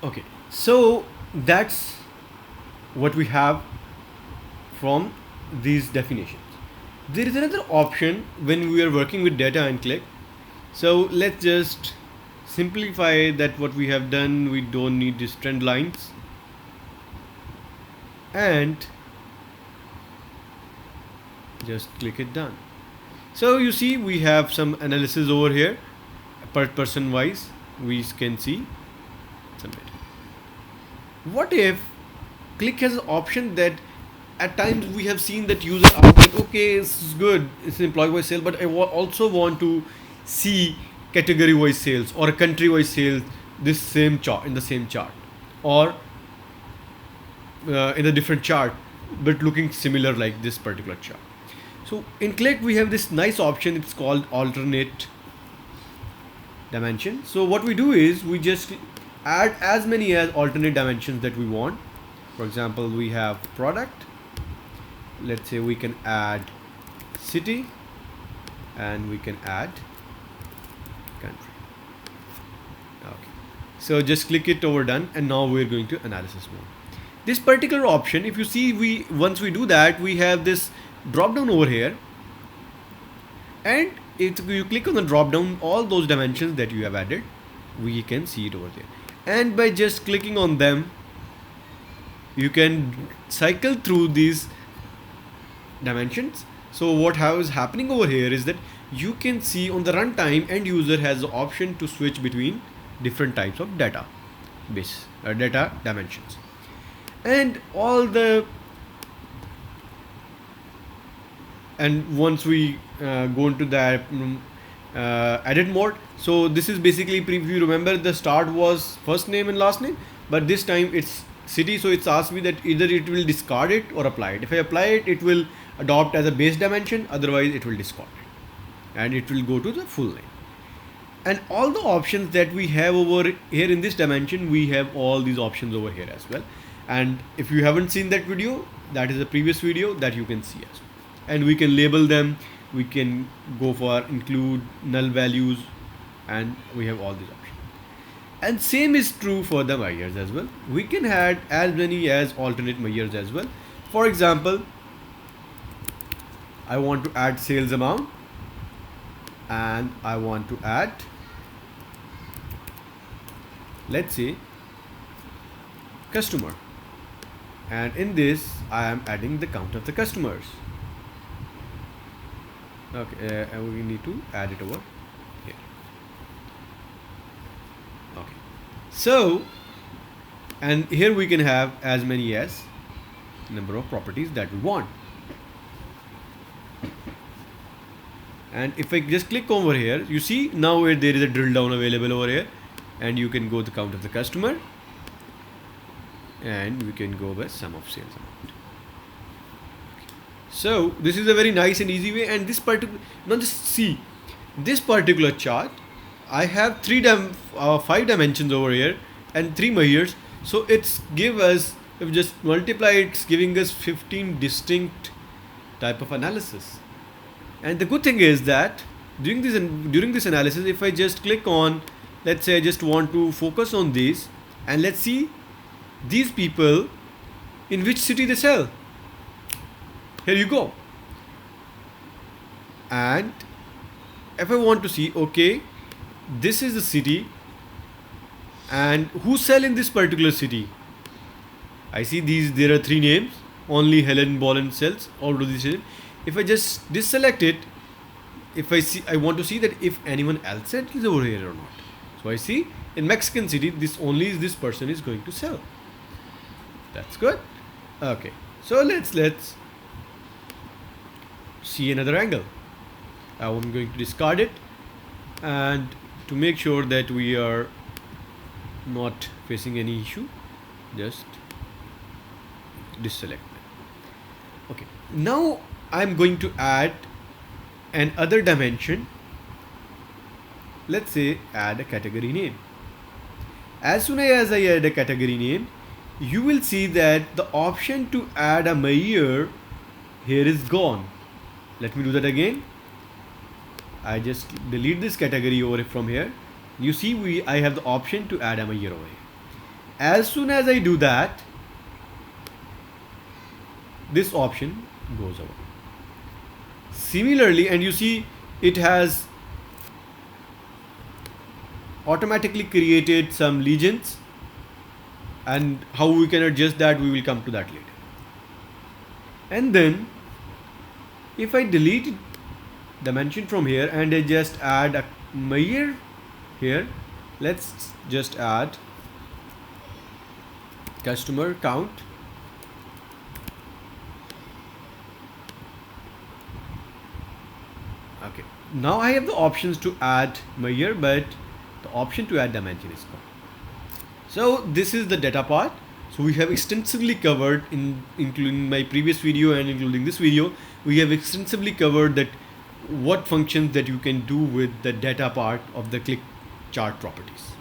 Okay, so that's what we have from these definitions. There is another option when we are working with data and Qlik. So let's just simplify that what we have done. We don't need these trend lines, and just click it done. So you see we have some analysis over here per person wise. We can see submit. What if Qlik has an option that at times we have seen that user asking, okay, this is good, it's employee wise sale, but I also want to see category wise sales or a country wise sales this same chart in the same chart, or in a different chart but looking similar like this particular chart. So in Qlik we have this nice option, it's called alternate dimension. So what we do is we just add as many as alternate dimensions that we want. For example, we have product, let's say we can add city, and we can add country. Okay, so just click it over done, and now we're going to analysis mode. This particular option, if you see, we once we do that, we have this drop down over here, and if you click on the drop down, all those dimensions that you have added, we can see it over there, and by just clicking on them you can cycle through these dimensions. So what is happening over here is that you can see on the runtime end user has the option to switch between different types of data base data dimensions, and all the and once we go into the edit mode. So this is basically, if you remember, the start was first name and last name, but this time it's city, so it's asked me that either it will discard it or apply it. If I apply it, it will adopt as a base dimension, otherwise it will discard it and it will go to the full name. And all the options that we have over here in this dimension, we have all these options over here as well. And if you haven't seen that video, that is a previous video that you can see as well. And we can label them, we can go for include null values, and we have all these options. And same is true for the measures as well. We can add as many as alternate measures as well. For example, I want to add sales amount, and I want to add, let's say, customer, and in this I am adding the count of the customers. Okay, and we need to add it over here. Okay, so, and here we can have as many as number of properties that we want. And if I just click over here, you see now where there is a drill down available over here, and you can go the count of the customer, and we can go by sum of sales amount. So this is a very nice and easy way. And this particular, now just see this particular chart, I have 5 dimensions over here and 3 measures. So it's give us, if we just multiply, it's giving us 15 distinct type of analysis. And the good thing is that during this analysis, if I just click on, let's say I just want to focus on this, and let's see these people in which city they sell. Here you go. And if I want to see, okay, this is the city, and who sell in this particular city. I see there are 3 names, only Helen Bolland sells, although this is. If I just deselect it, if I want to see that if anyone else is over here or not. So I see in Mexican city, this person is going to sell. That's good. Okay, so let's see another angle. I'm going to discard it, and to make sure that we are not facing any issue, just deselect it. Okay, now I'm going to add an other dimension. Let's say add a category name. As soon as I add a category name, you will see that the option to add a measure here is gone. Let me do that again. I just delete this category over from here. You see I have the option to add a measure over here. As soon as I do that, this option goes away. Similarly, and you see it has automatically created some legends, and how we can adjust that, we will come to that later. And then if I delete dimension from here and I just add a measure here, let's just add customer count. Okay, now I have the options to add measure, but the option to add dimension is gone. So this is the data part. So we have extensively covered, including my previous video and including this video, we have extensively covered that what functions that you can do with the data part of the Qlik chart properties.